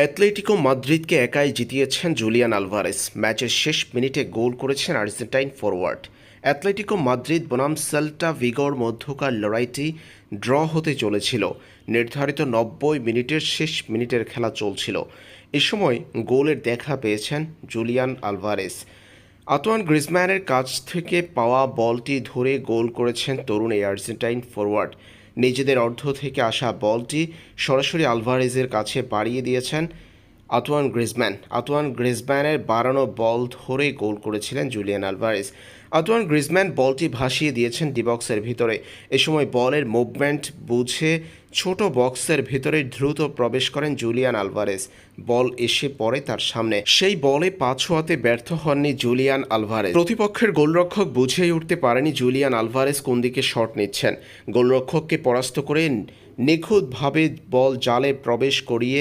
Atletico মাদ্রিদকে একাই জিতিয়েছেন Julian Alvarez. ম্যাচের শেষ মিনিটে গোল করেছেন আর্জেন্টাইন ফরোয়ার্ড। অ্যাটলেটিকো মাদ্রিদ বনাম সেল্টা ভিগোর মধ্যকার লড়াইটি ড্র হতে চলেছিল। নির্ধারিত ৯০ মিনিটের শেষ মিনিটের খেলা চলছিল। এ সময় গোলের দেখা পেয়েছেন জুলিয়ান আলভারেজ। আন্তোয়ান গ্রিজম্যানের কাছ থেকে পাওয়া বলটি ধরে গোল করেছেন তরুণ এই আর্জেন্টাইন ফরোয়ার্ড। নিজেদের অর্ধ থেকে আসা বলটি সরাসরি আলভারেজের কাছে বাড়িয়ে দিয়েছেন আন্তোয়ান গ্রিজম্যানের বাড়ানো বল ধরে গোল করেছিলেন জুলিয়ান আলভারেজ। আন্তোয়ান গ্রিজম্যান বলটি ভাসিয়ে দিয়েছেন ডি বক্সের ভিতরে। এ সময় বলের মুভমেন্ট বুঝে ছোট বক্সের ভিতরে দ্রুত প্রবেশ করেন জুলিয়ান আলভারেজ। বল এসে পড়ে তার সামনে। সেই বলে পা ছোঁয়াতে ব্যর্থ হননি জুলিয়ান আলভারেজ। প্রতিপক্ষের গোলরক্ষক বুঝেই উঠতে পারেনি জুলিয়ান আলভারেজ কোন দিকে শট নিচ্ছেন। গোলরক্ষককে পরাস্ত করে নিখুঁতভাবে বল জালে প্রবেশ করিয়ে